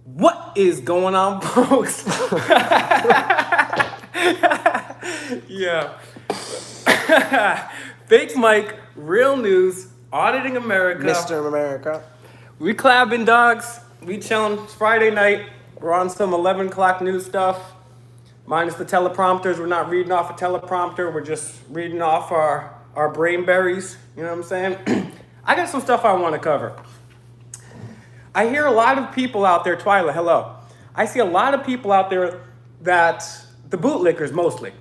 What is going on, folks? Yeah. Fake Mike, real news, auditing America. Mr. America. We clapping, dogs. We chilling. It's Friday night. We're on some 11 o'clock news stuff. Minus the teleprompters. We're not reading off a teleprompter. We're just reading off our brain berries. You know what I'm saying? I got some stuff I want to cover. I hear a lot of people out there, Twyla, hello. I see a lot of people out there that, the bootlickers mostly,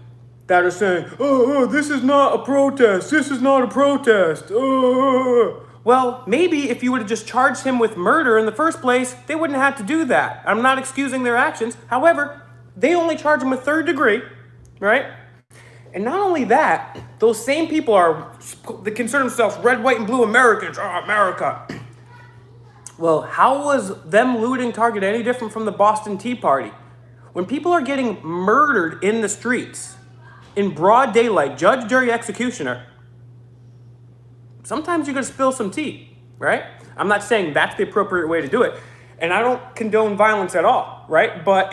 that are saying, oh, this is not a protest. This is not a protest. Oh. Well, maybe if you would have just charged him with murder in the first place, they wouldn't have to do that. I'm not excusing their actions. However, they only charge him with third degree, right? And not only that, those same people they consider themselves red, white, and blue Americans. Oh, America. Well, how was them looting Target any different from the Boston Tea Party? When people are getting murdered in the streets, in broad daylight, judge, jury, executioner, sometimes you're going to spill some tea, right? I'm not saying that's the appropriate way to do it, and I don't condone violence at all, right? But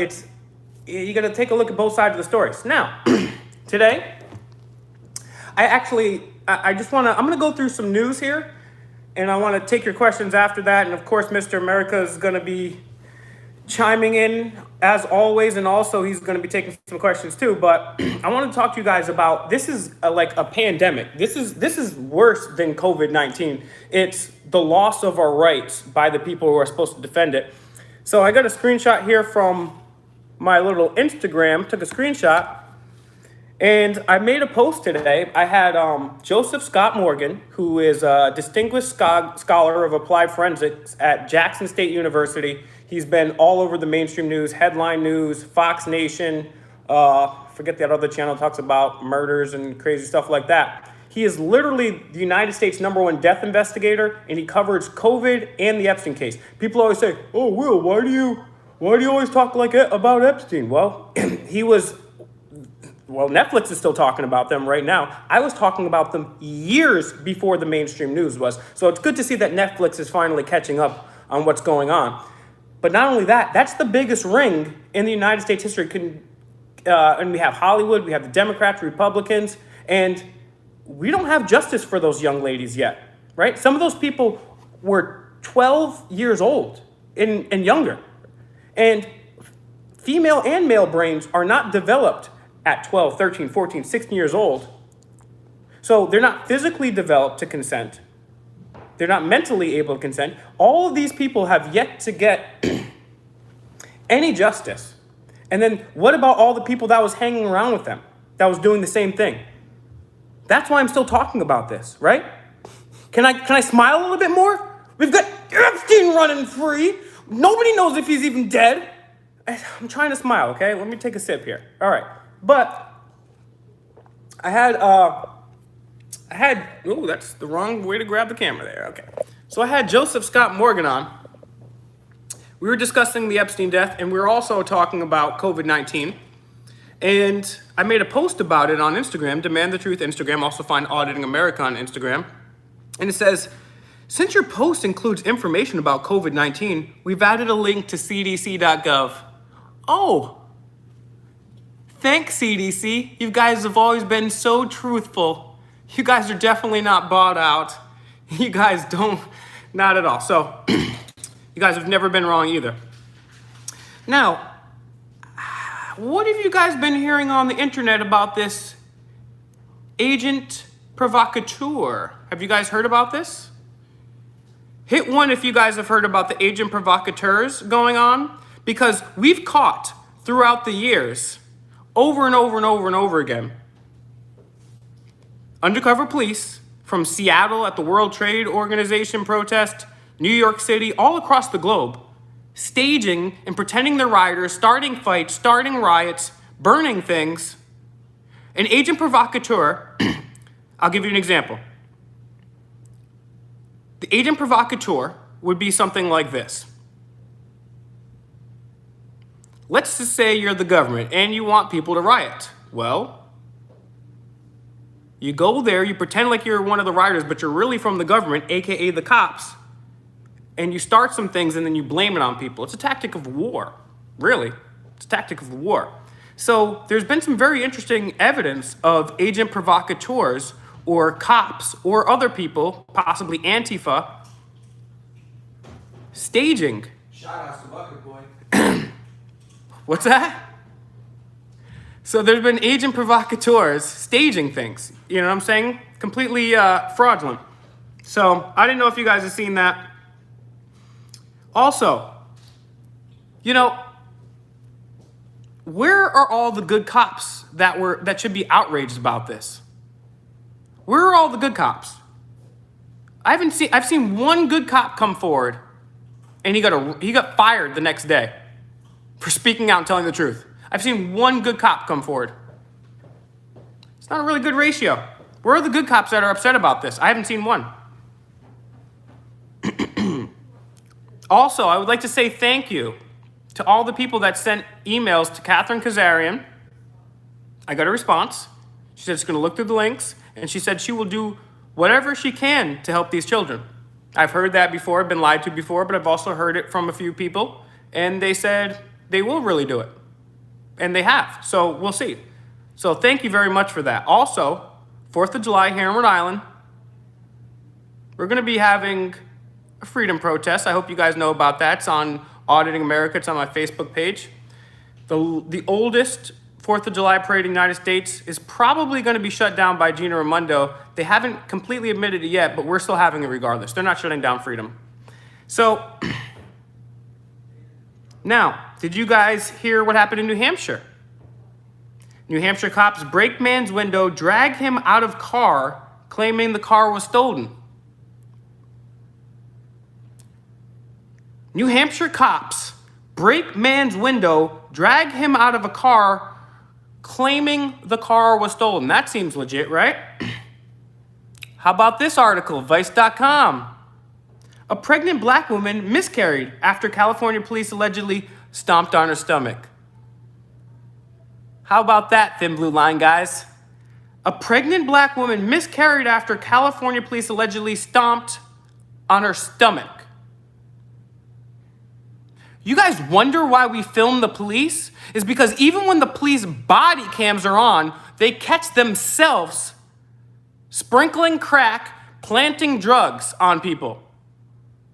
you got to take a look at both sides of the stories. Now, today, I'm going to go through some news here, and I want to take your questions after that. And of course, Mr. America is going to be chiming in as always, and also he's going to be taking some questions too. But I want to talk to you guys about, this is like a pandemic. This is worse than COVID-19. It's the loss of our rights by the people who are supposed to defend it. So I got a screenshot here from my little Instagram, took a screenshot. And I made a post today. I had Joseph Scott Morgan, who is a distinguished scholar of applied forensics at Jackson State University. He's been all over the mainstream news, headline news, Fox Nation, forget that other channel talks about murders and crazy stuff like that. He is literally the United States #1 death investigator, and he covers COVID and the Epstein case. People always say, "Oh, Will, why do you always talk like about Epstein?" Well, Netflix is still talking about them right now. I was talking about them years before the mainstream news was. So it's good to see that Netflix is finally catching up on what's going on. But not only that, that's the biggest ring in the United States history. And we have Hollywood, we have the Democrats, Republicans, and we don't have justice for those young ladies yet, right? Some of those people were 12 years old and younger. And female and male brains are not developed at 12, 13, 14, 16 years old. So they're not physically developed to consent. They're not mentally able to consent. All of these people have yet to get any justice. And then what about all the people that was hanging around with them, that was doing the same thing? That's why I'm still talking about this, right? Can I smile a little bit more? We've got Epstein running free. Nobody knows if he's even dead. I'm trying to smile, okay? Let me take a sip here. All right. But I had, oh, that's the wrong way to grab the camera there. Okay. So I had Joseph Scott Morgan on. We were discussing the Epstein death, and we were also talking about COVID-19. And I made a post about it on Instagram, Demand the Truth Instagram. Also find Auditing America on Instagram. And it says, since your post includes information about COVID-19, we've added a link to cdc.gov. Oh, thanks, CDC. You guys have always been so truthful. You guys are definitely not bought out. You guys not at all. So, you guys have never been wrong either. Now, what have you guys been hearing on the internet about this agent provocateur? Have you guys heard about this? Hit 1 if you guys have heard about the agent provocateurs going on, because we've caught throughout the years, over and over and over and over again, undercover police from Seattle at the World Trade Organization protest, New York City, all across the globe, staging and pretending they're rioters, starting fights, starting riots, burning things. An agent provocateur, I'll give you an example. The agent provocateur would be something like this. Let's just say you're the government and you want people to riot. Well, you go there, you pretend like you're one of the rioters, but you're really from the government, aka the cops, and you start some things and then you blame it on people. It's a tactic of war, really. It's a tactic of war. So there's been some very interesting evidence of agent provocateurs or cops or other people, possibly Antifa, staging. Shout out to Bucket Boy. What's that? So there's been agent provocateurs staging things. You know what I'm saying? Completely fraudulent. So I didn't know if you guys have seen that. Also, you know, where are all the good cops that should be outraged about this? Where are all the good cops? I've seen one good cop come forward, and he got fired the next day for speaking out and telling the truth. I've seen one good cop come forward. It's not a really good ratio. Where are the good cops that are upset about this? I haven't seen one. Also, I would like to say thank you to all the people that sent emails to Catherine Kazarian. I got a response. She said she's going to look through the links, and she said she will do whatever she can to help these children. I've heard that before, I've been lied to before, but I've also heard it from a few people, and they said they will really do it. And they have, so we'll see. So thank you very much for that. Also, 4th of July here in Rhode Island, we're going to be having a freedom protest. I hope you guys know about that. It's on Auditing America. It's on my Facebook page. The oldest 4th of July parade in the United States is probably going to be shut down by Gina Raimondo. They haven't completely admitted it yet, but we're still having it regardless. They're not shutting down freedom. So, now, did you guys hear what happened in New Hampshire? New Hampshire cops break man's window, drag him out of car, claiming the car was stolen. New Hampshire cops break man's window, drag him out of a car, claiming the car was stolen. That seems legit, right? How about this article, Vice.com? A pregnant black woman miscarried after California police allegedly stomped on her stomach. How about that, thin blue line, guys? A pregnant black woman miscarried after California police allegedly stomped on her stomach. You guys wonder why we film the police? Is because even when the police body cams are on, they catch themselves sprinkling crack, planting drugs on people.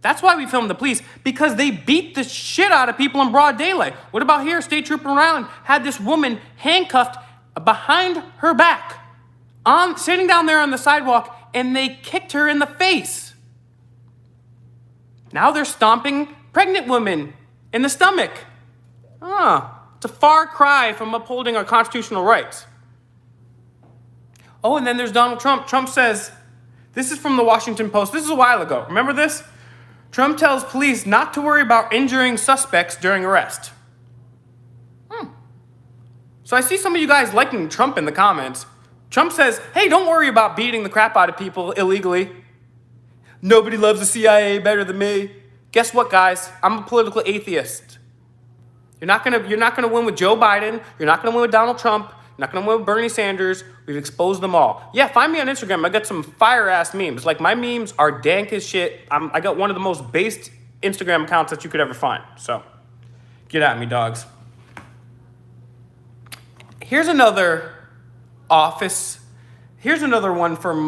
That's why we film the police, because they beat the shit out of people in broad daylight. What about here? State Trooper Brown had this woman handcuffed behind her back, sitting down there on the sidewalk, and they kicked her in the face. Now they're stomping pregnant women in the stomach. It's a far cry from upholding our constitutional rights. Oh, and then there's Donald Trump. Trump says, this is from the Washington Post. This is a while ago. Remember this? Trump tells police not to worry about injuring suspects during arrest. So I see some of you guys liking Trump in the comments. Trump says, hey, don't worry about beating the crap out of people illegally. Nobody loves the CIA better than me. Guess what, guys? I'm a political atheist. You're not gonna win with Joe Biden. You're not gonna win with Donald Trump. You're not gonna win with Bernie Sanders. We've exposed them all. Yeah, find me on Instagram. I got some fire-ass memes. Like, my memes are dank as shit. I got one of the most based Instagram accounts that you could ever find. So, get at me, dogs. Here's another office. Here's another one from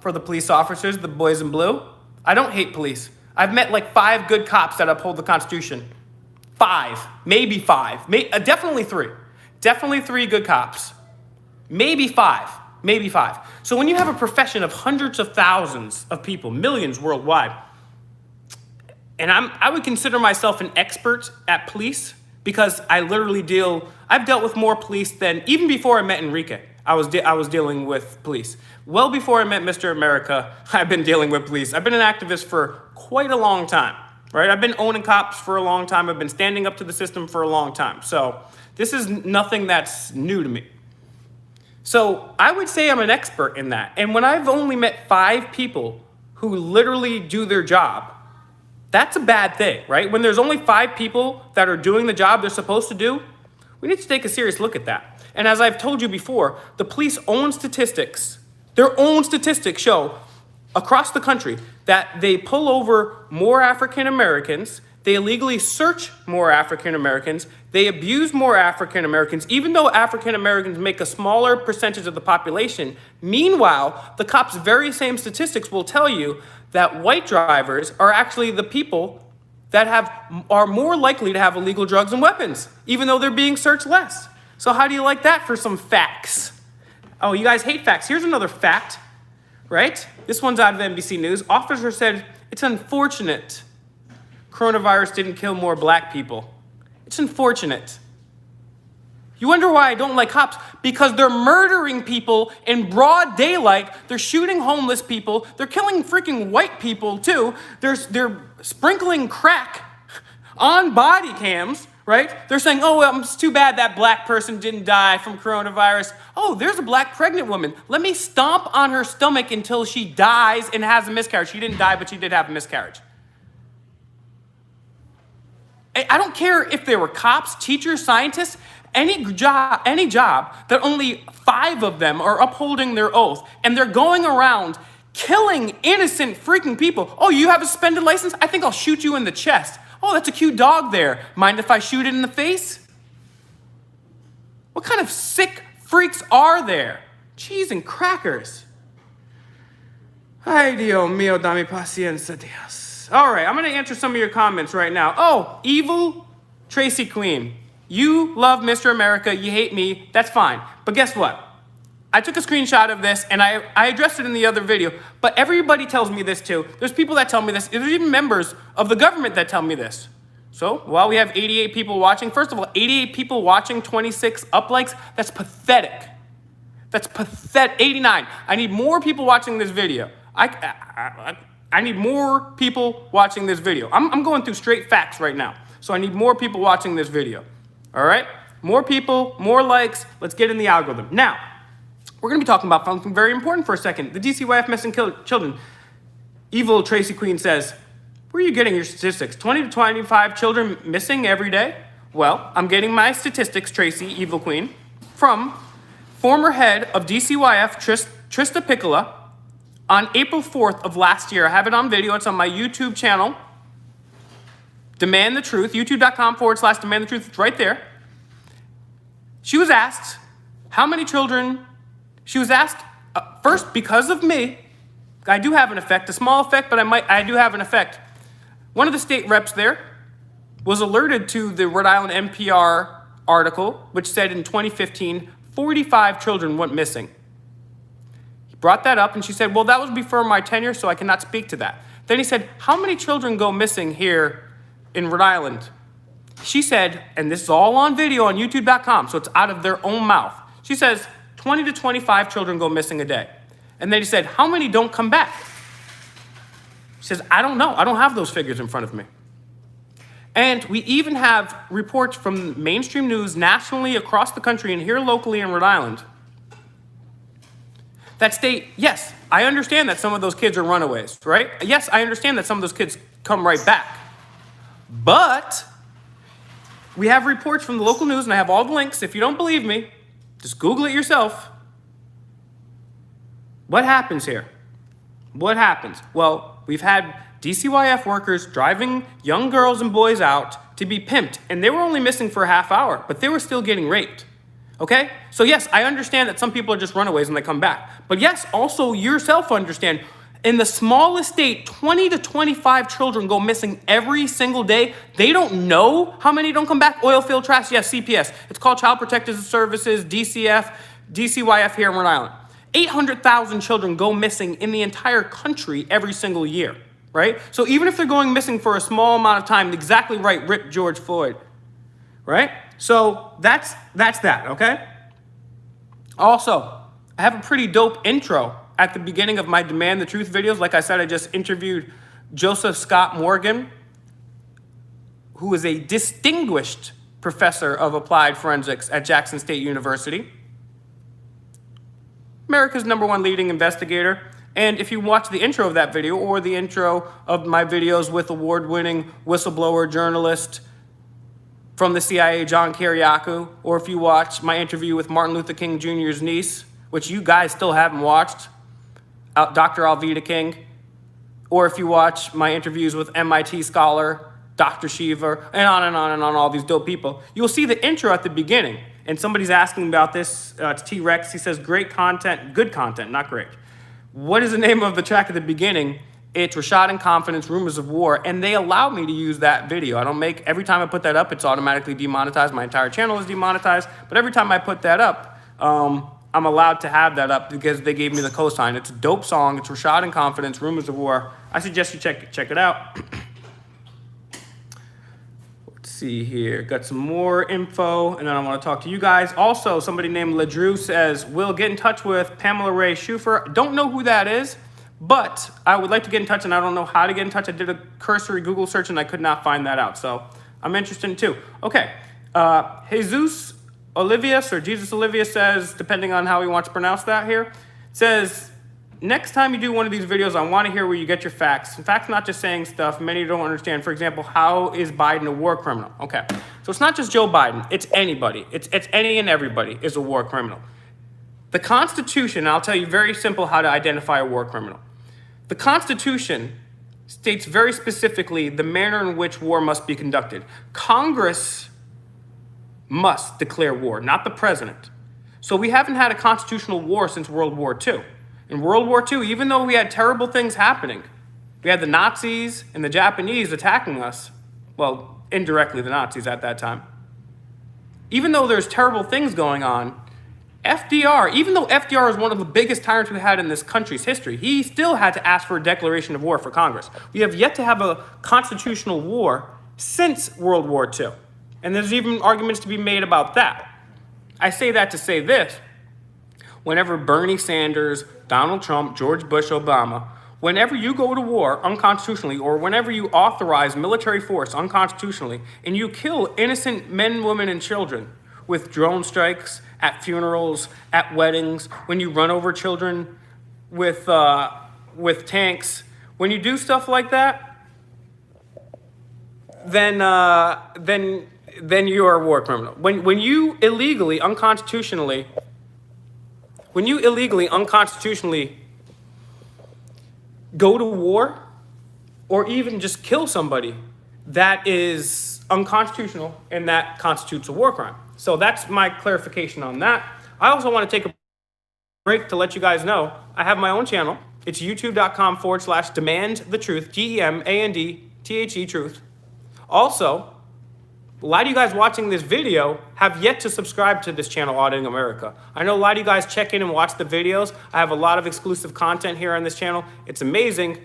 for the police officers, the boys in blue. I don't hate police. I've met like 5 good cops that uphold the Constitution. 5, maybe 5, definitely 3. Definitely 3 good cops. Maybe 5. So when you have a profession of hundreds of thousands of people, millions worldwide, and I would consider myself an expert at police because I've dealt with more police than, even before I met Enrique, I was dealing with police. Well before I met Mr. America, I've been dealing with police. I've been an activist for quite a long time, right? I've been owning cops for a long time. I've been standing up to the system for a long time. So this is nothing that's new to me. So I would say I'm an expert in that. And when I've only met 5 people who literally do their job, that's a bad thing, right? When there's only 5 people that are doing the job they're supposed to do, we need to take a serious look at that. And as I've told you before, the police own statistics. Their own statistics show across the country that they pull over more African Americans, they illegally search more African Americans, they abuse more African Americans, even though African Americans make a smaller percentage of the population. Meanwhile, the cops' very same statistics will tell you that white drivers are actually the people that are more likely to have illegal drugs and weapons, even though they're being searched less. So how do you like that for some facts? Oh, you guys hate facts. Here's another fact, right? This one's out of NBC News. Officer said, it's unfortunate coronavirus didn't kill more black people. It's unfortunate. You wonder why I don't like cops? Because they're murdering people in broad daylight. They're shooting homeless people. They're killing freaking white people too. They're sprinkling crack on body cams, right? They're saying, oh, well, it's too bad that black person didn't die from coronavirus. Oh, there's a black pregnant woman. Let me stomp on her stomach until she dies and has a miscarriage. She didn't die, but she did have a miscarriage. I don't care if they were cops, teachers, scientists, any job that only 5 of them are upholding their oath and they're going around killing innocent freaking people. Oh, you have a suspended license? I think I'll shoot you in the chest. Oh, that's a cute dog there. Mind if I shoot it in the face? What kind of sick freaks are there? Cheese and crackers. Ay, Dios mío, dame paciencia, Dios. All right, I'm going to answer some of your comments right now. Oh, evil Tracy Queen. You love Mr. America. You hate me. That's fine. But guess what? I took a screenshot of this, and I addressed it in the other video. But everybody tells me this, too. There's people that tell me this. There's even members of the government that tell me this. So, while we have 88 people watching, first of all, 88 people watching, 26 up likes, that's pathetic. That's pathetic. 89. I need more people watching this video. I need more people watching this video. I'm going through straight facts right now. So I need more people watching this video. All right? More people, more likes. Let's get in the algorithm. Now, we're going to be talking about something very important for a second. The DCYF missing children. Evil Tracy Queen says, where are you getting your statistics? 20 to 25 children missing every day? Well, I'm getting my statistics, Tracy, Evil Queen, from former head of DCYF, Trista Piccola, on April 4th of last year. I have it on video. It's on my YouTube channel. Demand the Truth, youtube.com/Demand the Truth. It's right there. She was asked how many children. She was asked first because of me. I do have an effect, a small effect, but I do have an effect. One of the state reps there was alerted to the Rhode Island NPR article, which said in 2015, 45 children went missing. He brought that up, and she said, well, that was before my tenure, so I cannot speak to that. Then he said, how many children go missing here in Rhode Island? She said, and this is all on video on youtube.com, so it's out of their own mouth. She says, 20 to 25 children go missing a day. And then he said, how many don't come back? She says, I don't know. I don't have those figures in front of me. And we even have reports from mainstream news nationally across the country and here locally in Rhode Island that state, yes, I understand that some of those kids are runaways, right? Yes, I understand that some of those kids come right back. But we have reports from the local news, and I have all the links. If you don't believe me, just Google it yourself. What happens here? What happens? Well, we've had DCYF workers driving young girls and boys out to be pimped, and they were only missing for a half hour, but they were still getting raped. Okay? So yes, I understand that some people are just runaways and they come back. But yes, also yourself understand, in the smallest state, 20 to 25 children go missing every single day. They don't know how many don't come back. Oil field trash, yes, CPS. It's called Child Protective Services, DCYF here in Rhode Island. 800,000 children go missing in the entire country every single year, right? So even if they're going missing for a small amount of time, exactly right, rip George Floyd, right? So that's that, okay? Also, I have a pretty dope intro at the beginning of my Demand the Truth videos. Like I said, I just interviewed Joseph Scott Morgan, who is a distinguished professor of applied forensics at Jackson State University, America's #1 leading investigator. And if you watch the intro of that video or the intro of my videos with award-winning whistleblower journalist from the CIA, John Kiriakou, or if you watch my interview with Martin Luther King Jr.'s niece, which you guys still haven't watched, Dr. Alveda King, or if you watch my interviews with MIT scholar Dr. Shiva, and on and on and on, all these dope people, you'll see the intro at the beginning. And somebody's asking about this, it's T-Rex. He says, great content, good content, not great. What is the name of the track at the beginning? It's Rashad in Confidence, Rumors of War, and they allow me to use that video. I don't make, every time I put that up, it's automatically demonetized. My entire channel is demonetized, but every time I put that up, I'm allowed to have that up because they gave me the cosign. It's a dope song. It's Rashad in Confidence, Rumors of War. I suggest you check it out. Let's see here. Got some more info, and then I want to talk to you guys. Also, somebody named LeDrew says, "Will get in touch with Pamela Ray Schufer." Don't know who that is, but I would like to get in touch, and I don't know how to get in touch. I did a cursory Google search, and I could not find that out, so I'm interested too. Okay, Jesus Olivius, or Jesus Olivius says, depending on how he wants to pronounce that here, says, next time you do one of these videos, I want to hear where you get your facts. In fact, not just saying stuff many don't understand. For example, how is Biden a war criminal? Okay, so it's not just Joe Biden. It's anybody. It's any and everybody is a war criminal. The Constitution, I'll tell you very simple how to identify a war criminal. The Constitution states very specifically the manner in which war must be conducted. Congress must declare war, not the president. So we haven't had a constitutional war since World War II. In World War II, even though we had terrible things happening, we had the Nazis and the Japanese attacking us, well, indirectly the Nazis at that time. Even though there's terrible things going on, FDR, even though FDR is one of the biggest tyrants we had in this country's history, he still had to ask for a declaration of war for Congress. We have yet to have a constitutional war since World War II. And there's even arguments to be made about that. I say that to say this. Whenever Bernie Sanders, Donald Trump, George Bush, Obama, whenever you go to war unconstitutionally, or whenever you authorize military force unconstitutionally, and you kill innocent men, women, and children with drone strikes, at funerals, at weddings, when you run over children with tanks, when you do stuff like that, then you are a war criminal. When you illegally, unconstitutionally go to war, or even just kill somebody, that is unconstitutional, and that constitutes a war crime. So that's my clarification on that. I also want to take a break to let you guys know I have my own channel. It's youtube.com/demandthetruth, DEMANDTHE truth. Also, a lot of you guys watching this video have yet to subscribe to this channel, Auditing America. I know a lot of you guys check in and watch the videos. I have a lot of exclusive content here on this channel. It's amazing.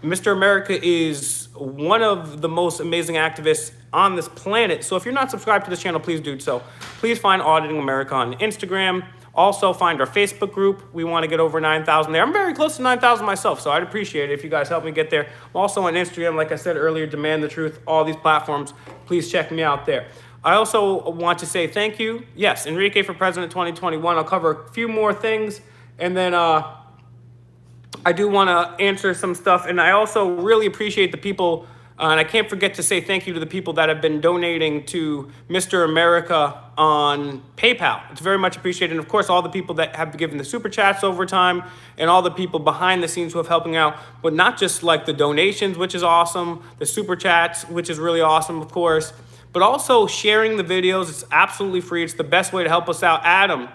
Mr. America is one of the most amazing activists on this planet. So if you're not subscribed to this channel, please do so. Please find Auditing America on Instagram. Also find our Facebook group. We want to get over 9,000 there. I'm very close to 9,000 myself, so I'd appreciate it if you guys help me get there. I'm also on Instagram, like I said earlier, Demand the Truth, all these platforms. Please check me out there. I also want to say thank you. Yes, Enrique for President 2021. I'll cover a few more things, and then I do want to answer some stuff. And I also really appreciate the people, and I can't forget to say thank you to the people that have been donating to Mr. America on PayPal. It's very much appreciated. And of course, all the people that have given the super chats over time, and all the people behind the scenes who have helping out, but not just like the donations, which is awesome, the super chats, which is really awesome, of course, but also sharing the videos. It's absolutely free. It's the best way to help us out. Adam,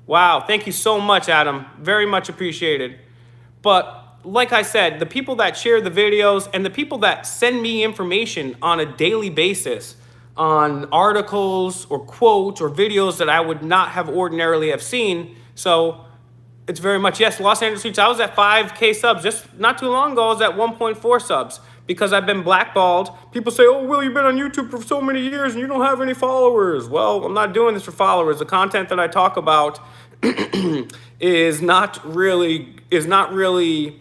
wow, thank you so much, Adam. Very much appreciated. But like I said, the people that share the videos and the people that send me information on a daily basis on articles or quotes or videos that I would not have ordinarily have seen. So it's very much, yes, Los Angeles Streets, I was at 5K subs. Just not too long ago, I was at 1.4 subs because I've been blackballed. People say, oh, Will, you've been on YouTube for so many years and you don't have any followers. Well, I'm not doing this for followers. The content that I talk about is not really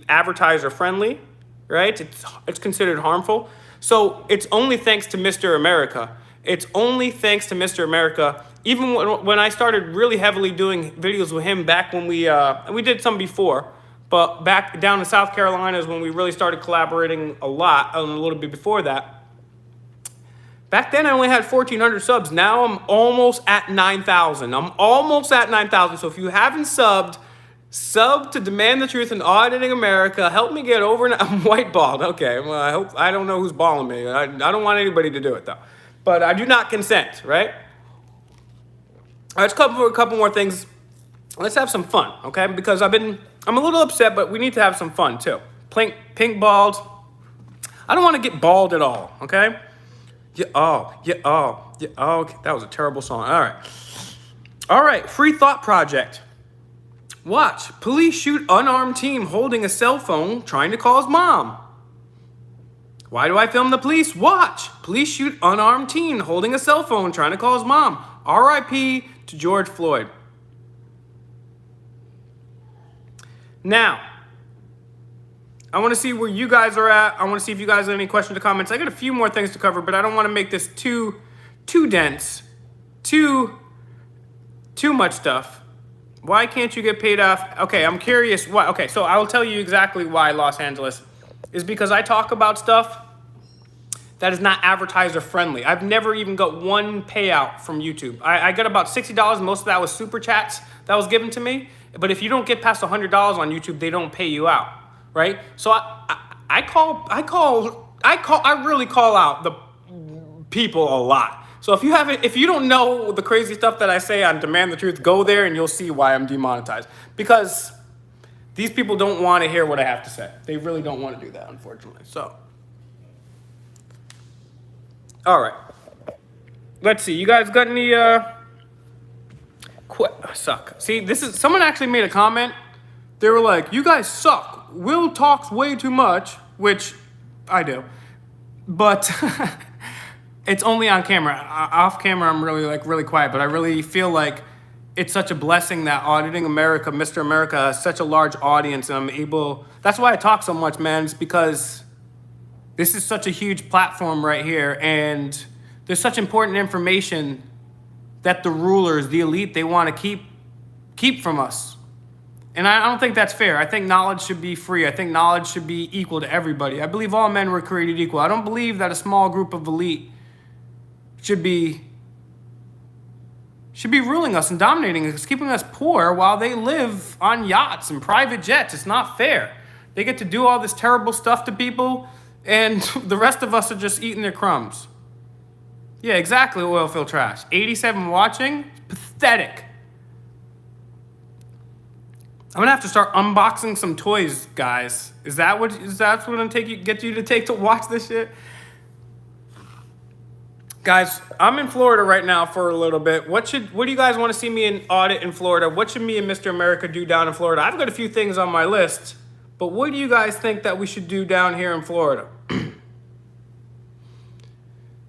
advertiser friendly, right? It's considered harmful. So it's only thanks to Mr. America. It's only thanks to Mr. America. Even when I started really heavily doing videos with him back when we did some before, but back down in South Carolina is when we really started collaborating a lot, a little bit before that. Back then, I only had 1,400 subs. Now I'm almost at 9,000. I'm almost at 9,000. So if you haven't subbed, Sub to Demand the Truth and Auditing America. Help me get over. I'm white bald. Okay, well, I don't know who's balling me. I don't want anybody to do it though. But I do not consent, right? All right, let's cover a couple more things. Let's have some fun, okay? Because I'm a little upset, but we need to have some fun too. Pink bald. I don't want to get bald at all, okay? Okay, that was a terrible song. All right, Free Thought Project. Watch, police shoot unarmed teen holding a cell phone trying to call his mom. Why do I film the police? Watch, police shoot unarmed teen holding a cell phone trying to call his mom. R.I.P. to George Floyd. Now, I want to see where you guys are at. I want to see if you guys have any questions or comments. I got a few more things to cover, but I don't want to make this too dense, too much stuff. Why can't you get paid off? Okay, I'm curious why. Okay, so I will tell you exactly why Los Angeles is because I talk about stuff that is not advertiser friendly. I've never even got one payout from YouTube. I got about $60. Most of that was super chats that was given to me. But if you don't get past $100 on YouTube, they don't pay you out, right? So I really call out the people a lot. So if you don't know the crazy stuff that I say on Demand the Truth, go there and you'll see why I'm demonetized. Because these people don't want to hear what I have to say. They really don't want to do that, unfortunately. So, all right. Let's see. You guys got any suck? See, someone actually made a comment. They were like, "You guys suck. Will talks way too much," which I do, but. It's only on camera. Off camera, I'm really quiet, but I really feel like it's such a blessing that Auditing America, Mr. America, has such a large audience, and that's why I talk so much, man. It's because this is such a huge platform right here, and there's such important information that the rulers, the elite, they want to keep from us. And I don't think that's fair. I think knowledge should be free. I think knowledge should be equal to everybody. I believe all men were created equal. I don't believe that a small group of elite should be ruling us and dominating us, keeping us poor while they live on yachts and private jets. It's not fair. They get to do all this terrible stuff to people, and the rest of us are just eating their crumbs. Yeah, exactly, oil field trash. 87 watching? Pathetic. I'm gonna have to start unboxing some toys, guys. Is that what gonna get you to watch this shit? Guys, I'm in Florida right now for a little bit. What do you guys want to see me in audit in Florida? What should me and Mr. America do down in Florida? I've got a few things on my list, but what do you guys think that we should do down here in Florida?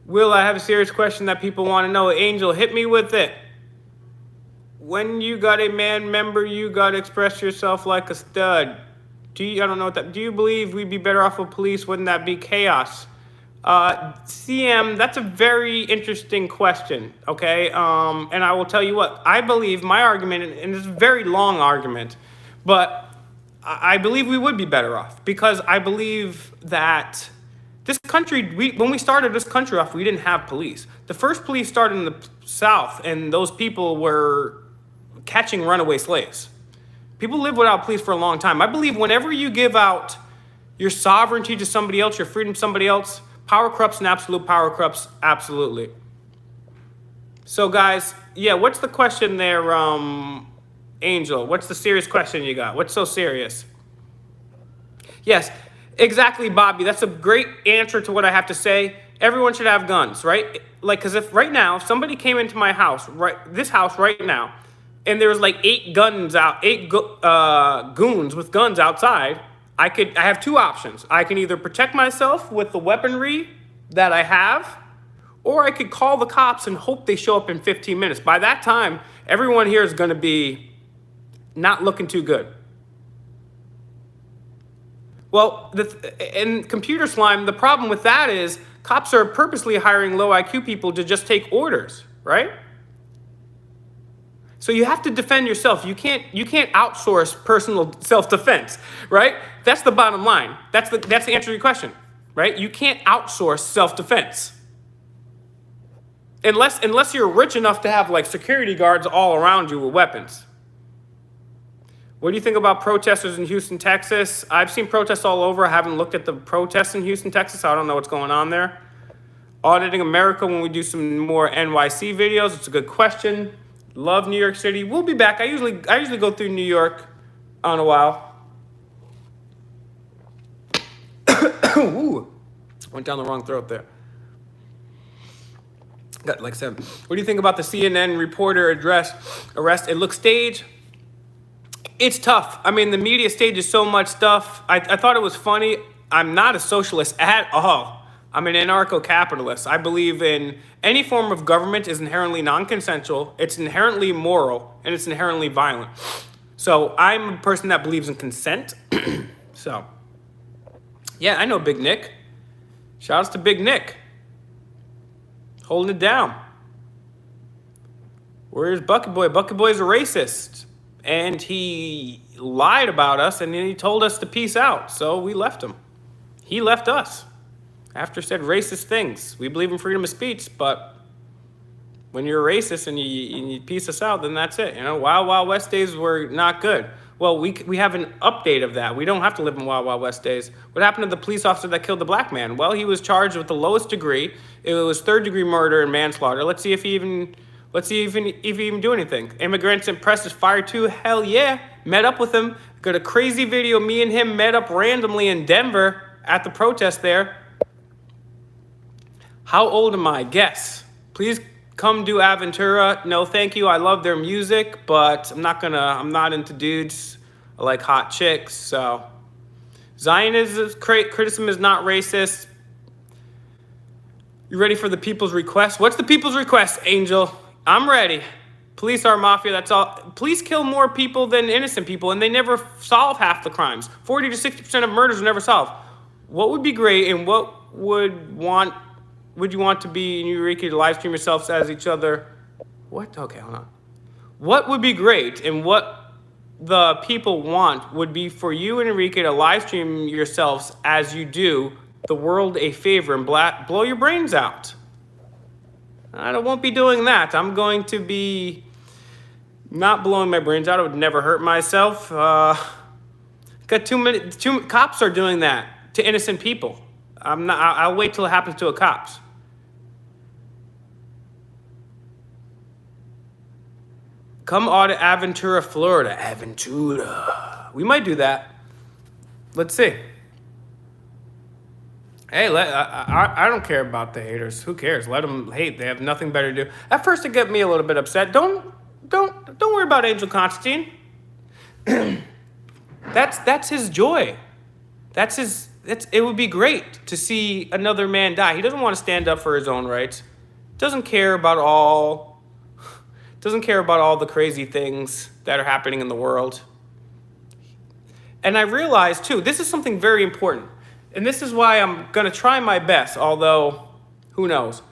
Will, I have a serious question that people want to know. Angel, hit me with it. When you got a man member, you got to express yourself like a stud. Do you believe we'd be better off with police? Wouldn't that be chaos? CM, that's a very interesting question, okay? And I will tell you what, I believe my argument, and it's a very long argument, but I believe we would be better off because I believe that this country, when we started this country off, we didn't have police. The first police started in the South, and those people were catching runaway slaves. People live without police for a long time. I believe whenever you give out your sovereignty to somebody else, your freedom to somebody else, power corrupts and absolute power corrupts absolutely. So guys, yeah, what's the question there, Angel? What's the serious question you got? What's so serious? Yes, exactly, Bobby. That's a great answer to what I have to say. Everyone should have guns, right? Like, because if somebody came into my house, this house right now, and there was like 8 goons with guns outside, I have 2 options. I can either protect myself with the weaponry that I have, or I could call the cops and hope they show up in 15 minutes. By that time, everyone here is going to be not looking too good. Well, in computer slime, the problem with that is cops are purposely hiring low IQ people to just take orders, right? So you have to defend yourself. You can't outsource personal self-defense, right? That's the bottom line. That's the answer to your question, right? You can't outsource self-defense. Unless you're rich enough to have like security guards all around you with weapons. What do you think about protesters in Houston, Texas? I've seen protests all over. I haven't looked at the protests in Houston, Texas. So I don't know what's going on there. Auditing America when we do some more NYC videos. It's a good question. Love New York City. We'll be back. I usually go through New York on a while. Ooh, went down the wrong throat there. Got like 7. What do you think about the CNN reporter arrest? It looks staged. It's tough. I mean, the media stages so much stuff. I thought it was funny. I'm not a socialist at all. I'm an anarcho-capitalist. I believe in any form of government is inherently non-consensual, it's inherently immoral, and it's inherently violent. So I'm a person that believes in consent. So, yeah, I know Big Nick. Shouts to Big Nick. Holding it down. Where's Bucket Boy? Bucket Boy's a racist. And he lied about us, and then he told us to peace out. So we left him. He left us after said racist things. We believe in freedom of speech, but when you're a racist and you peace us out, then that's it. You know, Wild Wild West days were not good. Well, we have an update of that. We don't have to live in Wild Wild West days. What happened to the police officer that killed the black man? Well, he was charged with the lowest degree. It was 3rd-degree murder and manslaughter. Let's see if he even do anything. Immigrants and press is fired too. Hell yeah. Met up with him. Got a crazy video. Me and him met up randomly in Denver at the protest there. How old am I? Guess. Please come do Aventura. No, thank you. I love their music, but I'm not into dudes. I like hot chicks, so. Zionism criticism is not racist. You ready for the people's request? What's the people's request, Angel? I'm ready. Police are mafia, that's all. Police kill more people than innocent people, and they never solve half the crimes. 40 to 60% of murders are never solved. What would be great, and what would you want to be in Eureka to live stream yourselves as each other? What? Okay, hold on. What would be great, and what the people want would be for you and Enrique to live stream yourselves as you do the world a favor and blow your brains out. I won't be doing that. I'm going to be not blowing my brains out. I would never hurt myself. Got too cops are doing that to innocent people. I'll wait till it happens to a cops. Come audit Aventura, Florida. Aventura. We might do that. Let's see. Hey, I don't care about the haters. Who cares? Let them hate. They have nothing better to do. At first, it got me a little bit upset. Don't worry about Angel Constantine. That's his joy. It would be great to see another man die. He doesn't want to stand up for his own rights. Doesn't care about all the crazy things that are happening in the world. And I realized too, this is something very important. And this is why I'm going to try my best, although who knows.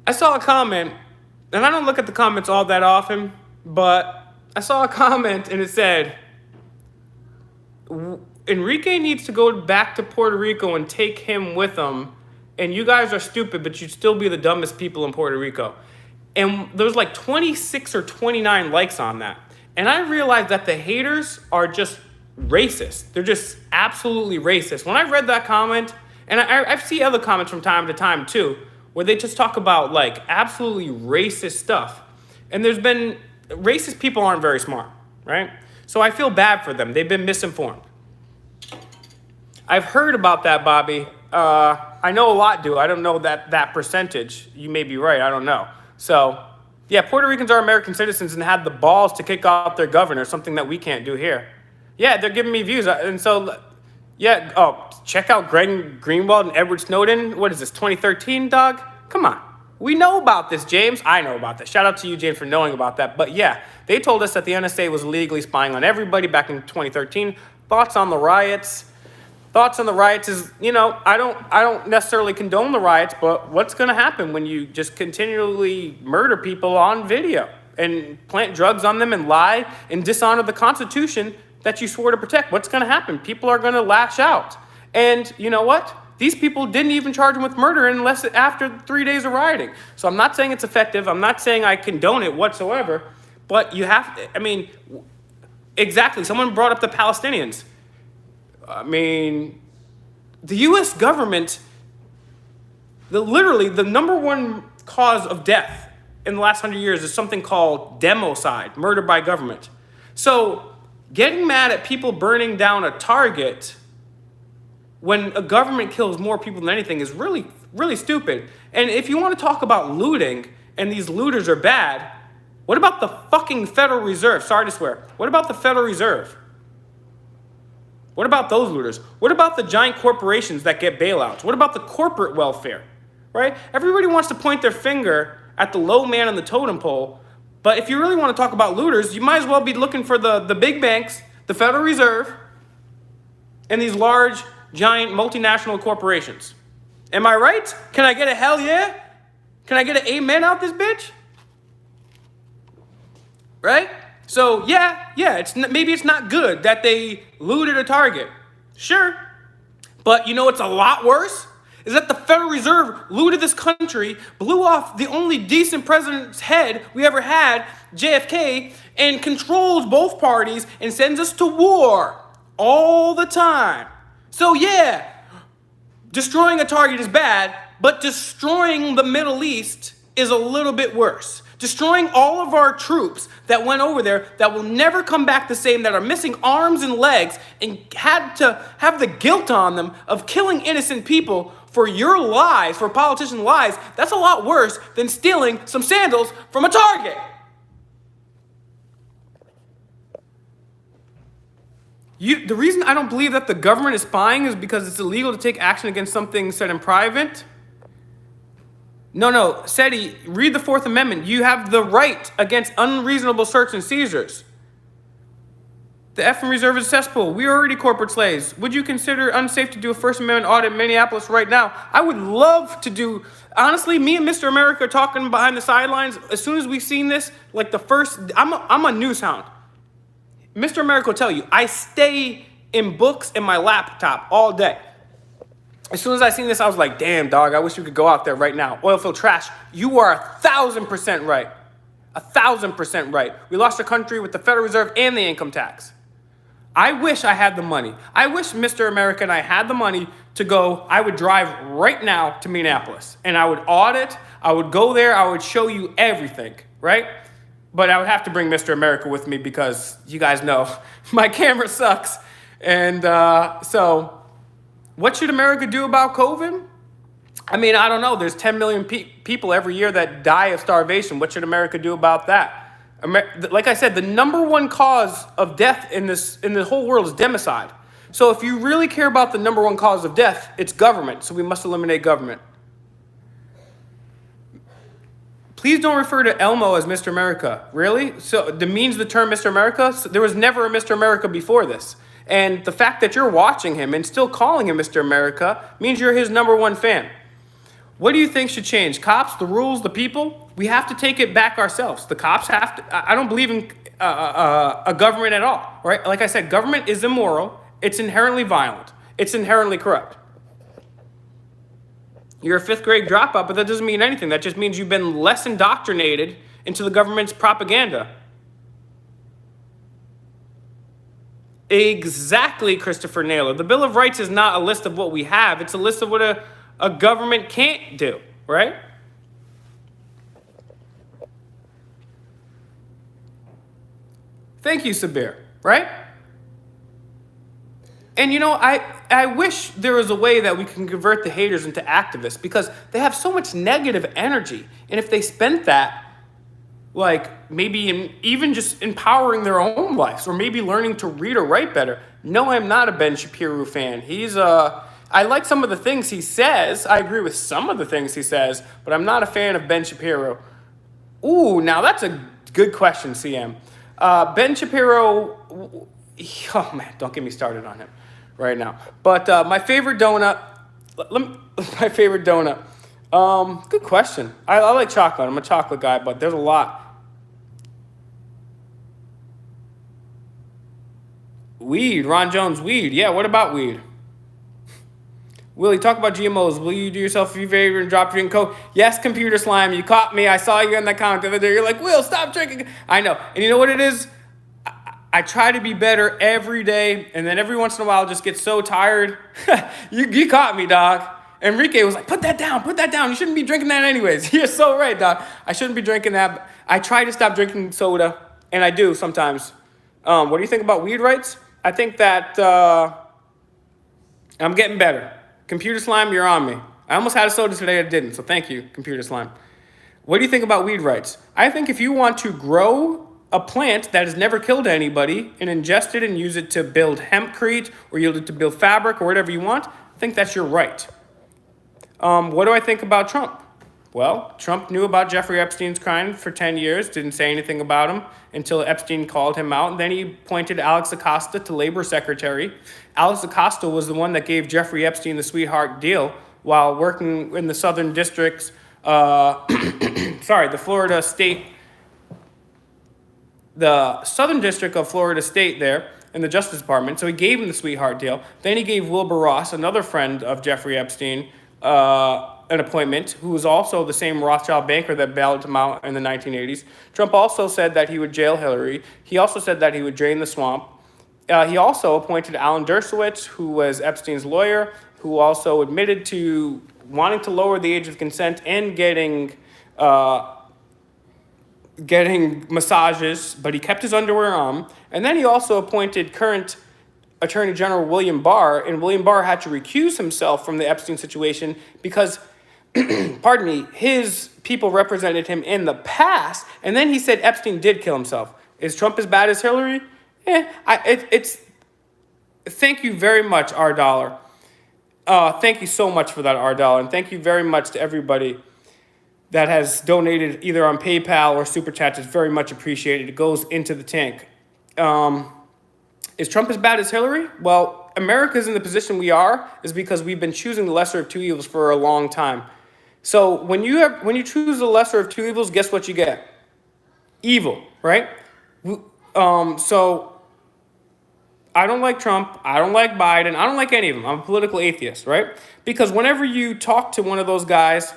I saw a comment, and I don't look at the comments all that often, but I saw a comment and it said, Enrique needs to go back to Puerto Rico and take him with him, and you guys are stupid, but you'd still be the dumbest people in Puerto Rico. And there was like 26 or 29 likes on that. And I realized that the haters are just racist. They're just absolutely racist. When I read that comment, and I see other comments from time to time too, where they just talk about like absolutely racist stuff. And racist people aren't very smart, right? So I feel bad for them. They've been misinformed. I've heard about that, Bobby. I know a lot do. I don't know that percentage. You may be right. I don't know. So, yeah, Puerto Ricans are American citizens and had the balls to kick out their governor, something that we can't do here. Yeah, they're giving me views. And so, yeah, check out Greg Greenwald and Edward Snowden. What is this, 2013, dog? Come on. We know about this, James. I know about this. Shout out to you, James, for knowing about that. But yeah, they told us that the NSA was illegally spying on everybody back in 2013. Thoughts on the riots? Thoughts on the riots is, I don't necessarily condone the riots, but what's going to happen when you just continually murder people on video and plant drugs on them and lie and dishonor the Constitution that you swore to protect? What's going to happen? People are going to lash out. And you know what? These people didn't even charge him with murder unless after 3 days of rioting. So I'm not saying it's effective. I'm not saying I condone it whatsoever. But you have to, Exactly. Someone brought up the Palestinians. I mean, the U.S. government, literally the number one cause of death in the last 100 years is something called democide, murder by government. So getting mad at people burning down a Target when a government kills more people than anything is really, really stupid. And if you want to talk about looting and these looters are bad, what about the fucking Federal Reserve? Sorry to swear. What about the Federal Reserve? What about those looters? What about the giant corporations that get bailouts? What about the corporate welfare, right? Everybody wants to point their finger at the low man on the totem pole, but if you really want to talk about looters, you might as well be looking for the big banks, the Federal Reserve, and these large, giant multinational corporations. Am I right? Can I get a hell yeah? Can I get an amen out this bitch? Right? So yeah, maybe it's not good that they looted a Target. Sure. But you know what's a lot worse? Is that the Federal Reserve looted this country, blew off the only decent president's head we ever had, JFK, and controls both parties and sends us to war all the time. So yeah, destroying a Target is bad, but destroying the Middle East is a little bit worse. Destroying all of our troops that went over there that will never come back the same, that are missing arms and legs and had to have the guilt on them of killing innocent people for your lies, for politician lies, that's a lot worse than stealing some sandals from a Target. The reason I don't believe that the government is spying is because it's illegal to take action against something said in private. No, SETI, read the Fourth Amendment. You have the right against unreasonable search and seizures. The effing reserve is a cesspool. We are already corporate slaves. Would you consider unsafe to do a First Amendment audit in Minneapolis right now? I would love to do, honestly, me and Mr. America are talking behind the sidelines. As soon as we've seen this, like I'm a news hound. Mr. America will tell you, I stay in books in my laptop all day. As soon as I seen this, I was like, damn, dog, I wish you could go out there right now. Oil field trash. You are 1,000% right. 1,000% right. We lost the country with the Federal Reserve and the income tax. I wish I had the money. I wish Mr. America and I had the money to go. I would drive right now to Minneapolis and I would audit. I would go there. I would show you everything, right? But I would have to bring Mr. America with me because you guys know my camera sucks. And so what should America do about COVID? I mean, I don't know. There's 10 million people every year that die of starvation. What should America do about that? Like I said, the number one cause of death in the whole world is democide. So if you really care about the number one cause of death, it's government. So we must eliminate government. Please don't refer to Elmo as Mr. America. Really? So the means the term Mr. America? So there was never a Mr. America before this. And the fact that you're watching him and still calling him Mr. America means you're his number one fan. What do you think should change? Cops, the rules, the people? We have to take it back ourselves. The cops have to. I don't believe in a government at all, right? Like I said, government is immoral. It's inherently violent. It's inherently corrupt. You're a fifth grade dropout, but that doesn't mean anything. That just means you've been less indoctrinated into the government's propaganda. Exactly, Christopher Naylor. The Bill of Rights is not a list of what we have. It's a list of what a government can't do, right? Thank you, Sabir, right? And you know, I wish there was a way that we can convert the haters into activists because they have so much negative energy. And if they spent that, like maybe even just empowering their own lives or maybe learning to read or write better. No, I'm not a Ben Shapiro fan. I like some of the things he says. I agree with some of the things he says, but I'm not a fan of Ben Shapiro. Ooh, now that's a good question, CM. Ben Shapiro, oh man, don't get me started on him right now. But my favorite donut, good question. I like chocolate. I'm a chocolate guy, but there's a lot. Weed, Ron Jones, weed. Yeah, what about weed? Willie, talk about GMOs. Will you do yourself a favor and drop drinking Coke? Yes, computer slime. You caught me. I saw you in that comment the other day. You're like, Will, stop drinking. I know. And you know what it is? I try to be better every day, and then every once in a while, I just get so tired. you caught me, dog. Enrique was like, put that down. You shouldn't be drinking that anyways. You're so right, dog. I shouldn't be drinking that. I try to stop drinking soda, and I do sometimes. What do you think about weed rights? I think that I'm getting better. Computer slime, you're on me. I almost had a soda today, I didn't, so thank you, computer slime. What do you think about weed rights? I think if you want to grow a plant that has never killed anybody and ingest it and use it to build hempcrete or use it to build fabric or whatever you want, I think that's your right. What do I think about Trump? Well, Trump knew about Jeffrey Epstein's crime for 10 years, didn't say anything about him until Epstein called him out. And then he appointed Alex Acosta to labor secretary. Alex Acosta was the one that gave Jeffrey Epstein the sweetheart deal while working in the southern districts, the southern district of Florida State there in the Justice Department. So he gave him the sweetheart deal. Then he gave Wilbur Ross, another friend of Jeffrey Epstein, an appointment, who was also the same Rothschild banker that bailed him out in the 1980s. Trump also said that he would jail Hillary. He also said that he would drain the swamp. He also appointed Alan Dershowitz, who was Epstein's lawyer, who also admitted to wanting to lower the age of consent and getting massages, but he kept his underwear on. And then he also appointed current Attorney General William Barr, and William Barr had to recuse himself from the Epstein situation because, pardon me, his people represented him in the past, and then he said Epstein did kill himself. Is Trump as bad as Hillary? Thank you very much, R Dollar. Thank you so much for that, R Dollar, and thank you very much to everybody that has donated either on PayPal or Super Chats. It's very much appreciated. It goes into the tank. Is Trump as bad as Hillary? Well, America's in the position we are is because we've been choosing the lesser of two evils for a long time. So when you choose the lesser of two evils, guess what you get? Evil, right? So I don't like Trump. I don't like Biden. I don't like any of them. I'm a political atheist, right? Because whenever you talk to one of those guys,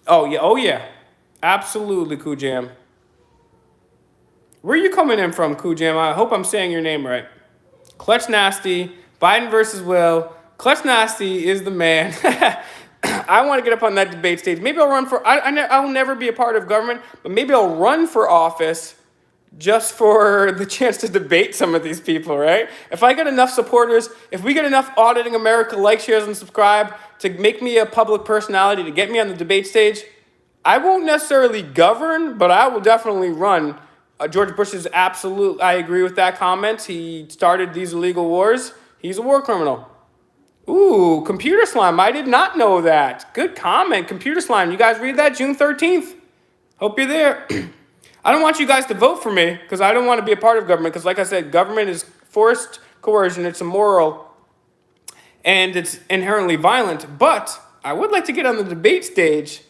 oh yeah, absolutely, Koo Jam. Where are you coming in from, Koo Jam? I hope I'm saying your name right. Clutch Nasty, Biden versus Will. Clutch Nasty is the man. I want to get up on that debate stage. Maybe I'll run for, I'll never be a part of government, but maybe I'll run for office just for the chance to debate some of these people, right? If I get enough supporters, if we get enough Auditing America like, shares, and subscribe to make me a public personality, to get me on the debate stage, I won't necessarily govern, but I will definitely run. George Bush is absolute. I agree with that comment. He started these illegal wars. He's a war criminal. Ooh, Computer Slime. I did not know that. Good comment, Computer Slime. You guys read that? June 13th. Hope you're there. I don't want you guys to vote for me because I don't want to be a part of government because, like I said, government is forced coercion. It's immoral and it's inherently violent. But I would like to get on the debate stage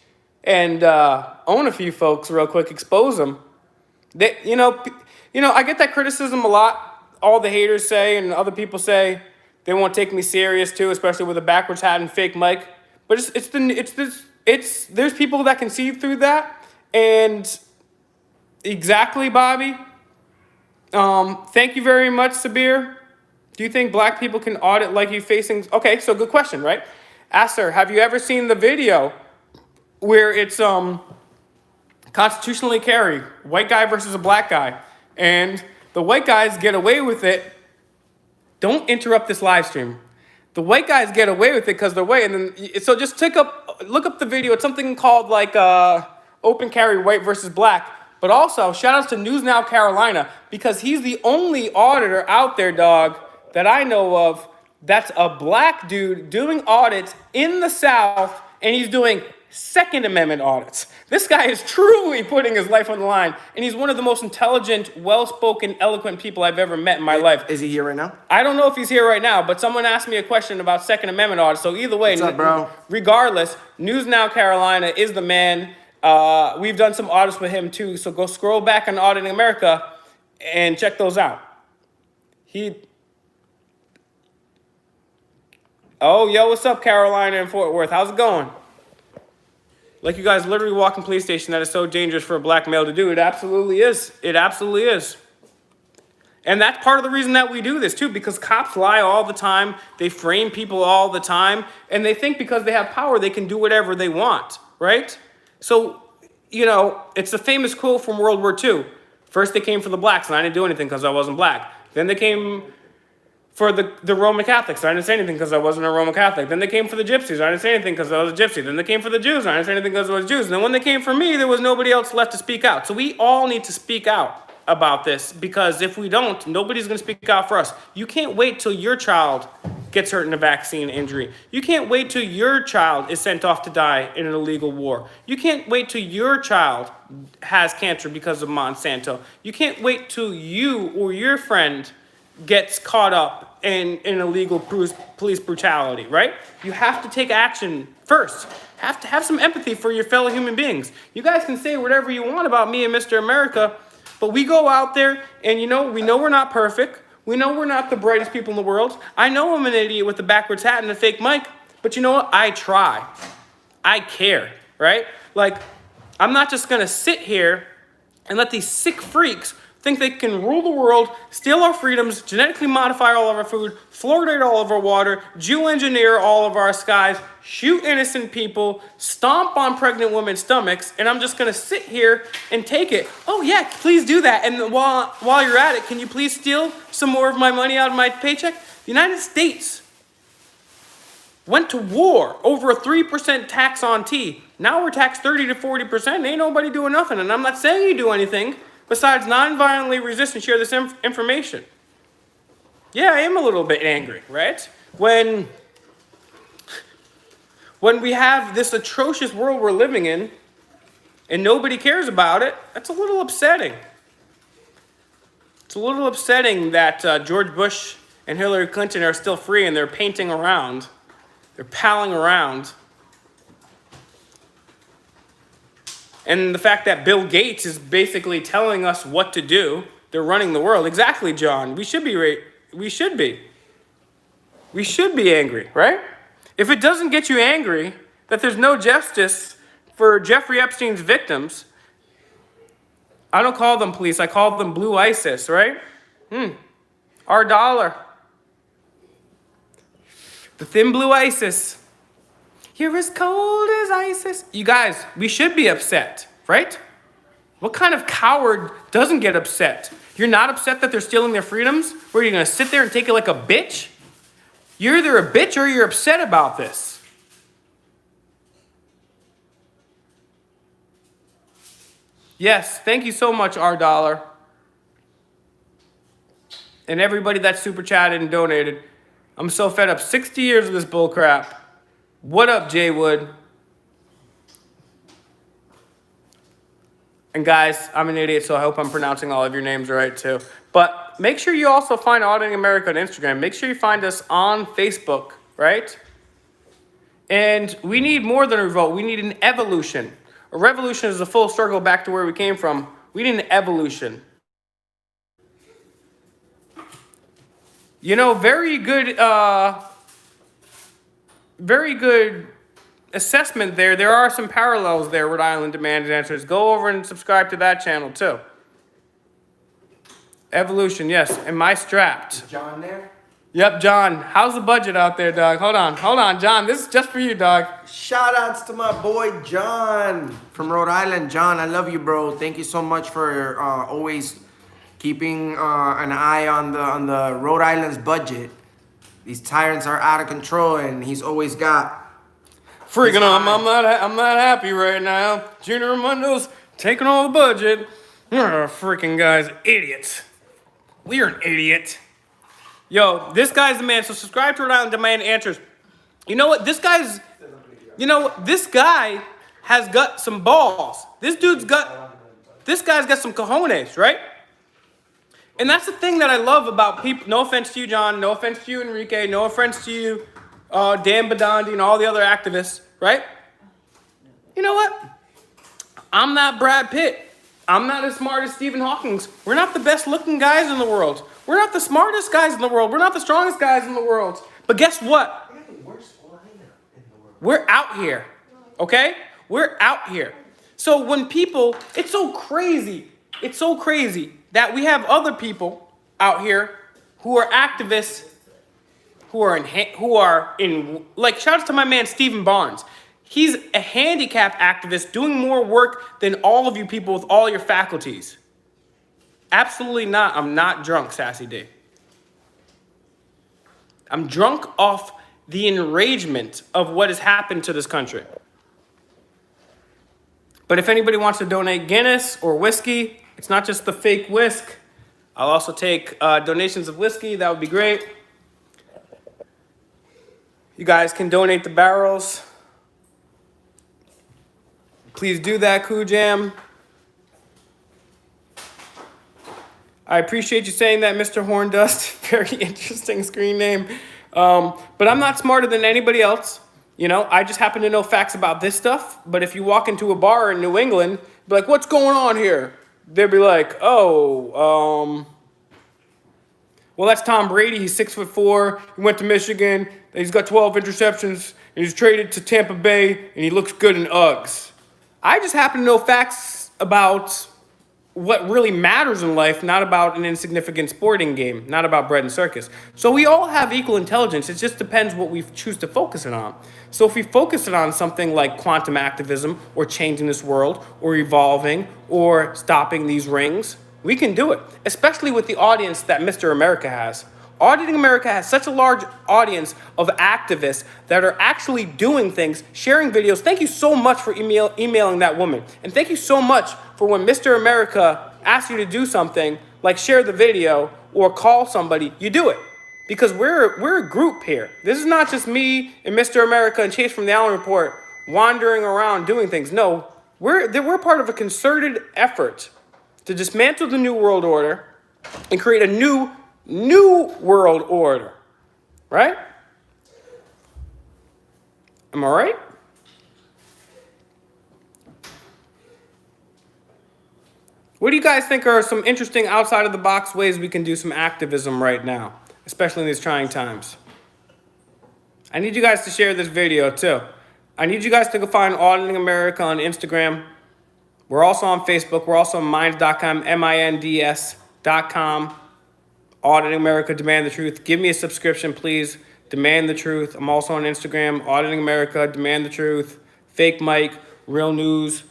and own a few folks real quick, expose them. I get that criticism a lot. All the haters say and other people say they won't take me serious too, especially with a backwards hat and fake mic. But there's people that can see through that. And exactly, Bobby. Thank you very much, Sabir. Do you think black people can audit like you facing? Okay, so good question, right? Asser, have you ever seen the video where it's constitutionally carry, white guy versus a black guy, and the white guys get away with it? Don't interrupt this live stream. The white guys get away with it because they're white, and then so just look up the video. It's something called like open carry, white versus black. But also shout outs to News Now Carolina because he's the only auditor out there, dog, that I know of that's a black dude doing audits in the South, and he's doing Second Amendment audits. This guy is truly putting his life on the line, and he's one of the most intelligent, well-spoken, eloquent people I've ever met in my life. Is he here right now? I don't know if he's here right now, but someone asked me a question about Second Amendment audits. So either way, what's up, bro? Regardless, News Now Carolina is the man. We've done some audits with him too, so go scroll back on Auditing America and check those out. What's up, Carolina and Fort Worth? How's it going? Like you guys literally walk in police station, that is so dangerous for a black male to do. It absolutely is. It absolutely is. And that's part of the reason that we do this too, because cops lie all the time. They frame people all the time. And they think because they have power, they can do whatever they want, right? So, you know, it's a famous quote from World War II. First they came for the blacks, and I didn't do anything because I wasn't black. Then they came for the Roman Catholics. I didn't say anything because I wasn't a Roman Catholic. Then they came for the gypsies. I didn't say anything because I was a gypsy. Then they came for the Jews. I didn't say anything because I was Jews. And then when they came for me, there was nobody else left to speak out. So we all need to speak out about this, because if we don't, nobody's going to speak out for us. You can't wait till your child gets hurt in a vaccine injury. You can't wait till your child is sent off to die in an illegal war. You can't wait till your child has cancer because of Monsanto. You can't wait till you or your friend gets caught up in illegal police brutality, right? You have to take action first. Have to have some empathy for your fellow human beings. You guys can say whatever you want about me and Mr. America, but we go out there and, you know, we know we're not perfect. We know we're not the brightest people in the world. I know I'm an idiot with a backwards hat and a fake mic, but you know what? I try. I care, right? Like, I'm not just gonna sit here and let these sick freaks think they can rule the world, steal our freedoms, genetically modify all of our food, fluoridate all of our water, Jew-engineer all of our skies, shoot innocent people, stomp on pregnant women's stomachs, and I'm just going to sit here and take it. Oh, yeah, please do that. And while you're at it, can you please steal some more of my money out of my paycheck? The United States went to war over a 3% tax on tea. Now we're taxed 30 to 40%. Ain't nobody doing nothing. And I'm not saying you do anything besides non-violently resist and share this information. Yeah, I am a little bit angry, right? When we have this atrocious world we're living in and nobody cares about it, that's a little upsetting. It's a little upsetting that George Bush and Hillary Clinton are still free and they're painting around. They're palling around. And the fact that Bill Gates is basically telling us what to do. They're running the world. Exactly, John. We should be. We should be angry, right? If it doesn't get you angry that there's no justice for Jeffrey Epstein's victims, I don't call them police. I call them Blue ISIS, right? Our dollar. The thin blue ISIS. You're as cold as ISIS. You guys, we should be upset, right? What kind of coward doesn't get upset? You're not upset that they're stealing their freedoms? Or are you going to sit there and take it like a bitch? You're either a bitch or you're upset about this. Yes, thank you so much, our dollar. And everybody that super chatted and donated. I'm so fed up. 60 years of this bull crap. What up, Jay Wood? And guys, I'm an idiot, so I hope I'm pronouncing all of your names right too. But make sure you also find Auditing America on Instagram. Make sure you find us on Facebook, right? And we need more than a revolt. We need an evolution. A revolution is a full circle back to where we came from. We need an evolution. You know, very good assessment there. There are some parallels there, Rhode Island Demand and Answers. Go over and subscribe to that channel too. Evolution, yes. Am I strapped? Is John there? Yep, John. How's the budget out there, dog? Hold on, John. This is just for you, dog. Shout outs to my boy John from Rhode Island. John, I love you, bro. Thank you so much for always keeping an eye on the Rhode Island's budget. These tyrants are out of control, and he's always got freaking on. I'm not happy right now. Junior Ramondo's taking all the budget. You're freaking guys, idiots. We're an idiot. Yo, this guy's the man. So subscribe to Rhode Island Demand Answers. You know what? This guy has got some balls. This guy's got some cojones, right? And that's the thing that I love about people. No offense to you, John. No offense to you, Enrique. No offense to you, Dan Badandi and all the other activists, right? You know what? I'm not Brad Pitt. I'm not as smart as Stephen Hawking. We're not the best looking guys in the world. We're not the smartest guys in the world. We're not the strongest guys in the world. But guess what? We're out here, okay? We're out here. So when people, it's so crazy that we have other people out here who are activists, who are in like, shout out to my man Stephen Barnes. He's a handicap activist doing more work than all of you people with all your faculties. Absolutely not. I'm not drunk, Sassy D. I'm drunk off the enragement of what has happened to this country. But if anybody wants to donate Guinness or whiskey, it's not just the fake whisk. I'll also take donations of whiskey. That would be great. You guys can donate the barrels. Please do that, Cool Jam. I appreciate you saying that, Mr. Horndust. Very interesting screen name. But I'm not smarter than anybody else. You know, I just happen to know facts about this stuff. But if you walk into a bar in New England, be like, what's going on here? They'll be like, well, that's Tom Brady. He's 6'4". He went to Michigan. He's got 12 interceptions. And he's traded to Tampa Bay. And he looks good in Uggs. I just happen to know facts about what really matters in life, not about an insignificant sporting game, not about bread and circus. So we all have equal intelligence. It just depends what we choose to focus it on. So if we focus it on something like quantum activism or changing this world or evolving or stopping these rings, we can do it, especially with the audience that Mr. America has. Auditing America has such a large audience of activists that are actually doing things, sharing videos. Thank you so much for emailing that woman. And thank you so much for when Mr. America asks you to do something, like share the video or call somebody, you do it. Because we're a group here. This is not just me and Mr. America and Chase from the Allen Report wandering around doing things. No, we're part of a concerted effort to dismantle the New World Order and create a new world order, right? Am I right? What do you guys think are some interesting outside of the box ways we can do some activism right now, especially in these trying times? I need you guys to share this video too. I need you guys to go find Auditing America on Instagram. We're also on Facebook. We're also on minds.com, minds.com. Auditing America, Demand the Truth. Give me a subscription, please. Demand the Truth. I'm also on Instagram. Auditing America, Demand the Truth. Fake Mike, Real News.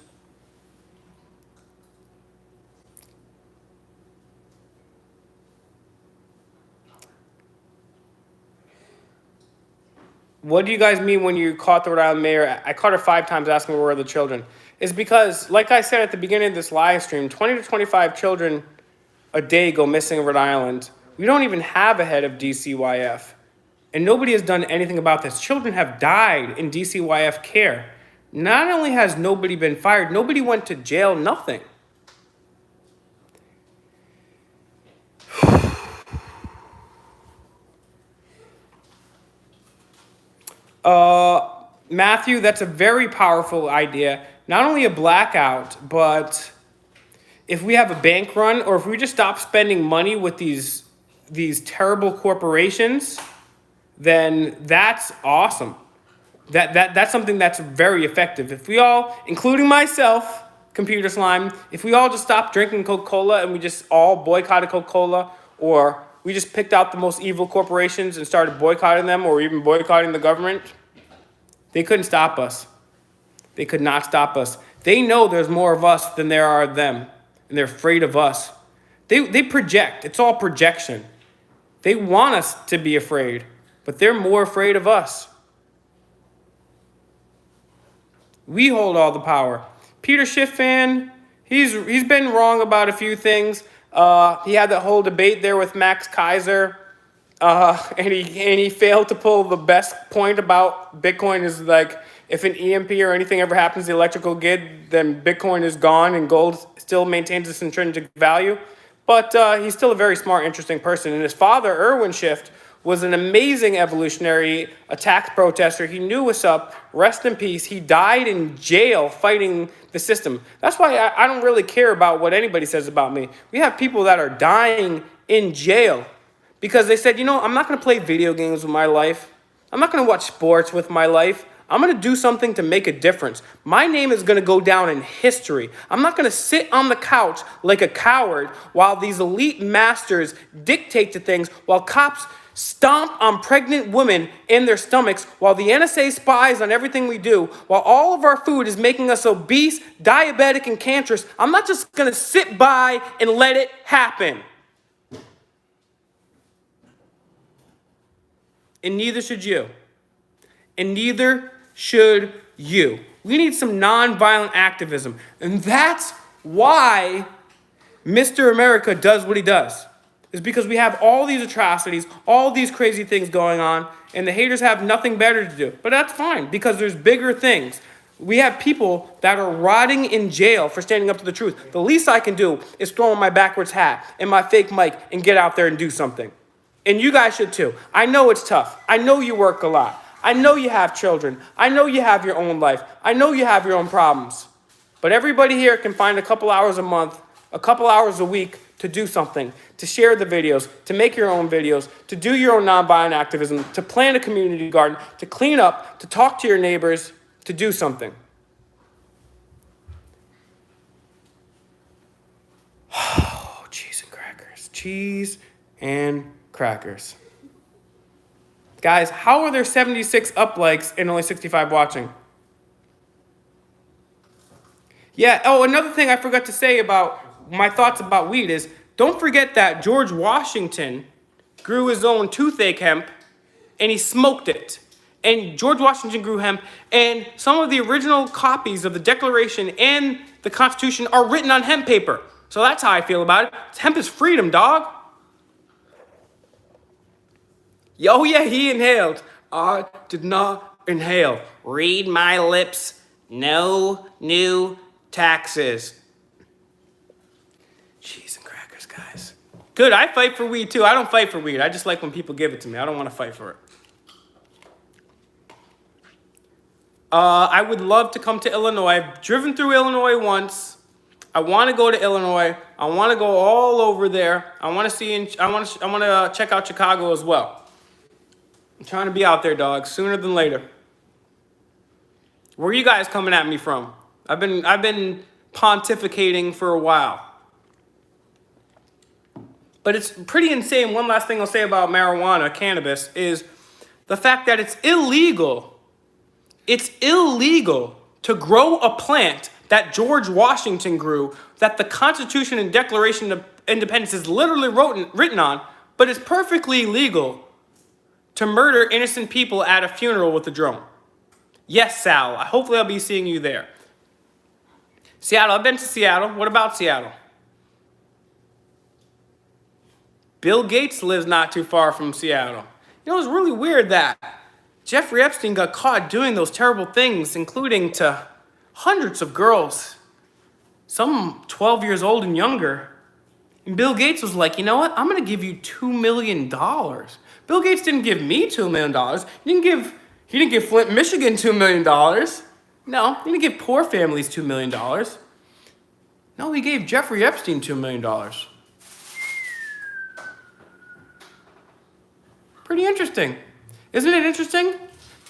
What do you guys mean when you caught the Rhode Island mayor? I caught her 5 times asking where are the children. It's because, like I said at the beginning of this live stream, 20 to 25 children a day go missing in Rhode Island. We don't even have a head of DCYF. And nobody has done anything about this. Children have died in DCYF care. Not only has nobody been fired, nobody went to jail, nothing. Matthew, that's a very powerful idea. Not only a blackout, but if we have a bank run or if we just stop spending money with these terrible corporations, then that's awesome. That's something that's very effective. If we all, including myself, Computer Slime, if we all just stopped drinking Coca-Cola and we just all boycotted Coca-Cola, or we just picked out the most evil corporations and started boycotting them or even boycotting the government, they couldn't stop us. They could not stop us. They know there's more of us than there are of them, and they're afraid of us. They project. It's all projection. They want us to be afraid, but they're more afraid of us. We hold all the power. Peter Schiff-Fan, he's been wrong about a few things. He had that whole debate there with Max Kaiser, and he failed to pull the best point about Bitcoin is like, if an EMP or anything ever happens to the electrical grid, then Bitcoin is gone and gold still maintains its intrinsic value. But he's still a very smart, interesting person. And his father, Erwin Schiff, was an amazing evolutionary, a tax protester. He knew what's up. Rest in peace. He died in jail fighting the system. That's why I don't really care about what anybody says about me. We have people that are dying in jail because they said, you know, I'm not going to play video games with my life. I'm not going to watch sports with my life. I'm going to do something to make a difference. My name is going to go down in history. I'm not going to sit on the couch like a coward while these elite masters dictate to things, while cops stomp on pregnant women in their stomachs, while the NSA spies on everything we do, while all of our food is making us obese, diabetic, and cancerous. I'm not just going to sit by and let it happen. And neither should you. And neither should you. We need some nonviolent activism. And that's why Mr. America does what he does. Is because we have all these atrocities, all these crazy things going on, and the haters have nothing better to do. But that's fine, because there's bigger things. We have people that are rotting in jail for standing up to the truth. The least I can do is throw on my backwards hat and my fake mic and get out there and do something. And you guys should too. I know it's tough. I know you work a lot. I know you have children. I know you have your own life. I know you have your own problems. But everybody here can find a couple hours a month, a couple hours a week to do something, to share the videos, to make your own videos, to do your own nonviolent activism, to plant a community garden, to clean up, to talk to your neighbors, to do something. Oh, cheese and crackers. Cheese and crackers. Guys, how are there 76 up likes and only 65 watching? Yeah, oh, another thing I forgot to say about my thoughts about weed is, don't forget that George Washington grew his own toothache hemp and he smoked it. And George Washington grew hemp, and some of the original copies of the Declaration and the Constitution are written on hemp paper. So that's how I feel about it. Hemp is freedom, dog. Oh yeah, he inhaled. I did not inhale. Read my lips. No new taxes. Cheese and crackers, guys. Good, I fight for weed too. I don't fight for weed. I just like when people give it to me. I don't want to fight for it. I would love to come to Illinois. I've driven through Illinois once. I want to go to Illinois. I want to go all over there. I want to check out Chicago as well. I'm trying to be out there, dog, sooner than later. Where are you guys coming at me from? I've been pontificating for a while. But it's pretty insane. One last thing I'll say about marijuana, cannabis, is the fact that it's illegal. It's illegal to grow a plant that George Washington grew, that the Constitution and Declaration of Independence is literally written on, but it's perfectly legal to murder innocent people at a funeral with a drone. Yes, Sal. Hopefully I'll be seeing you there. Seattle. I've been to Seattle. What about Seattle? Bill Gates lives not too far from Seattle. You know, it's really weird that Jeffrey Epstein got caught doing those terrible things, including to hundreds of girls, some 12 years old and younger. And Bill Gates was like, you know what? I'm going to give you $2 million. Bill Gates didn't give me $2 million. He didn't give Flint, Michigan $2 million. No, he didn't give poor families $2 million. No, he gave Jeffrey Epstein $2 million. Pretty interesting. Isn't it interesting?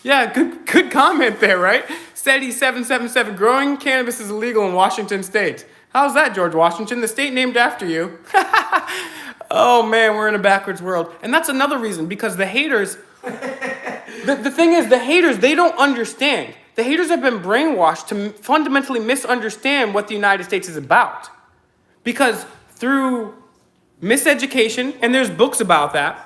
Yeah, good comment there, right? SETI777, growing cannabis is illegal in Washington state. How's that, George Washington? The state named after you. Oh man, we're in a backwards world. And that's another reason, because the haters, the thing is, the haters, they don't understand. The haters have been brainwashed to fundamentally misunderstand what the United States is about. Because through miseducation, and there's books about that,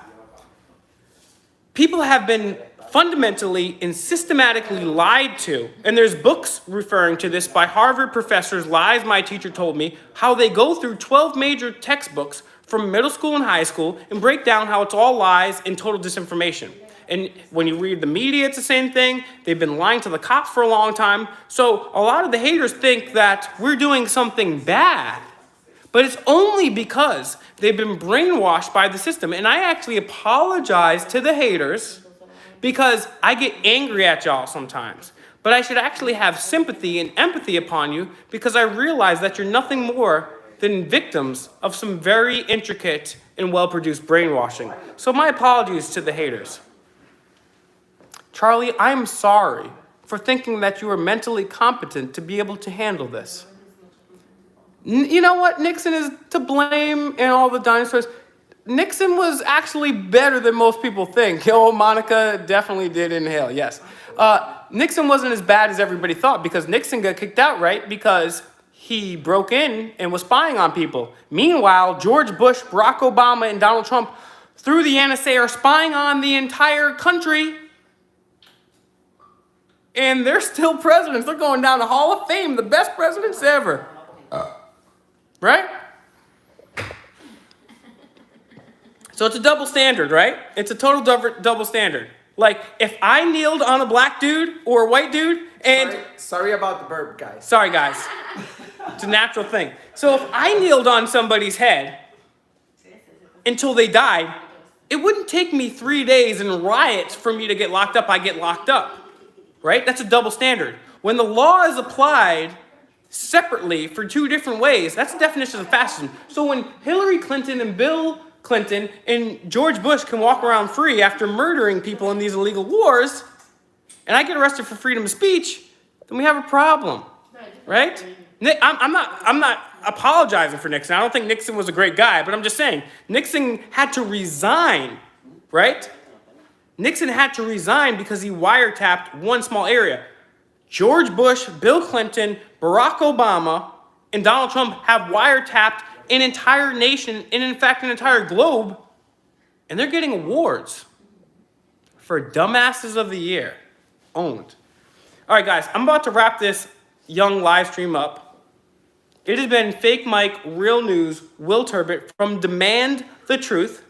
people have been fundamentally and systematically lied to. And there's books referring to this by Harvard professors, Lies My Teacher Told Me, how they go through 12 major textbooks from middle school and high school and break down how it's all lies and total disinformation. And when you read the media, it's the same thing. They've been lying to the cops for a long time. So a lot of the haters think that we're doing something bad. But it's only because they've been brainwashed by the system. And I actually apologize to the haters because I get angry at y'all sometimes. But I should actually have sympathy and empathy upon you because I realize that you're nothing more than victims of some very intricate and well-produced brainwashing. So my apologies to the haters. Charlie, I'm sorry for thinking that you are mentally competent to be able to handle this. You know what? Nixon is to blame in all the dinosaurs. Nixon was actually better than most people think. Oh, Monica definitely did inhale, yes. Nixon wasn't as bad as everybody thought because Nixon got kicked out, right? Because he broke in and was spying on people. Meanwhile, George Bush, Barack Obama, and Donald Trump, through the NSA, are spying on the entire country. And they're still presidents. They're going down the Hall of Fame, the best presidents ever. Right? So it's a double standard, right? It's a total double standard. Like, if I kneeled on a black dude or a white dude and... Sorry about the burp, guys. Sorry, guys. It's a natural thing. So if I kneeled on somebody's head until they died, it wouldn't take me 3 days and riots for me to get locked up. I get locked up, right? That's a double standard. When the law is applied separately for two different ways, that's the definition of fascism. So when Hillary Clinton and Bill Clinton and George Bush can walk around free after murdering people in these illegal wars, and I get arrested for freedom of speech, then we have a problem, right? I'm not apologizing for Nixon. I don't think Nixon was a great guy, but I'm just saying Nixon had to resign, right? Nixon had to resign because he wiretapped one small area. George Bush, Bill Clinton, Barack Obama, and Donald Trump have wiretapped an entire nation, and in fact, an entire globe, and they're getting awards for Dumbasses of the Year. Owned. All right, guys, I'm about to wrap this young live stream up. It has been Fake Mike, Real News, Will Turbit from Demand the Truth.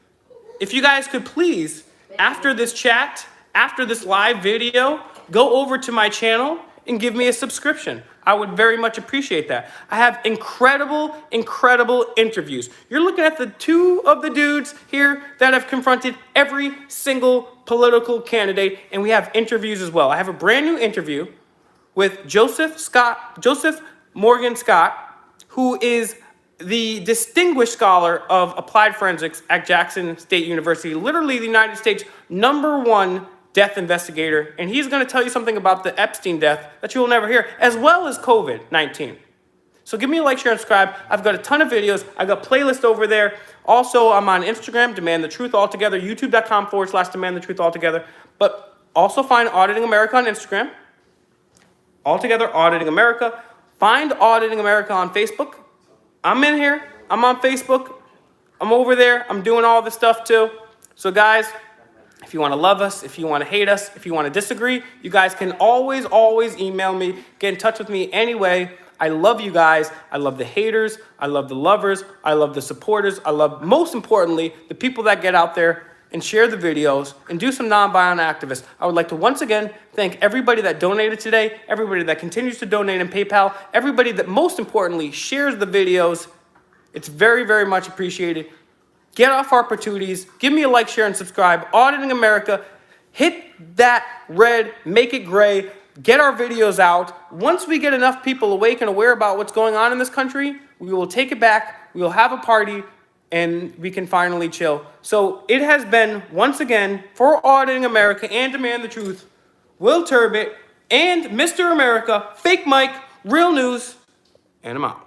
If you guys could please, after this chat, after this live video, go over to my channel and give me a subscription. I would very much appreciate that. I have incredible, incredible interviews. You're looking at the two of the dudes here that have confronted every single political candidate, and we have interviews as well. I have a brand new interview with Joseph Morgan Scott, who is the distinguished scholar of applied forensics at Jackson State University, literally the United States' #1 death investigator, and he's going to tell you something about the Epstein death that you will never hear, as well as COVID-19. So give me a like, share, and subscribe. I've got a ton of videos. I've got playlists over there. Also, I'm on Instagram, Demand the Truth Altogether, youtube.com/Demand the Truth Altogether. But also find Auditing America on Instagram. Altogether, Auditing America. Find Auditing America on Facebook. I'm in here. I'm on Facebook. I'm over there. I'm doing all this stuff too. So guys, if you want to love us, if you want to hate us, if you want to disagree, you guys can always email me. Get in touch with me anyway. I love you guys. I love the haters. I love the lovers. I love the supporters. I love, most importantly, the people that get out there and share the videos and do some nonviolent activists. I would like to once again thank everybody that donated today, everybody that continues to donate in PayPal, everybody that most importantly shares the videos. It's very, very much appreciated. Get off our patooties. Give me a like, share, and subscribe. Auditing America. Hit that red. Make it gray. Get our videos out. Once we get enough people awake and aware about what's going on in this country, we will take it back. We will have a party, and we can finally chill. So it has been, once again, for Auditing America and Demand the Truth, Will Turbit and Mr. America, Fake Mike, Real News, and I'm out.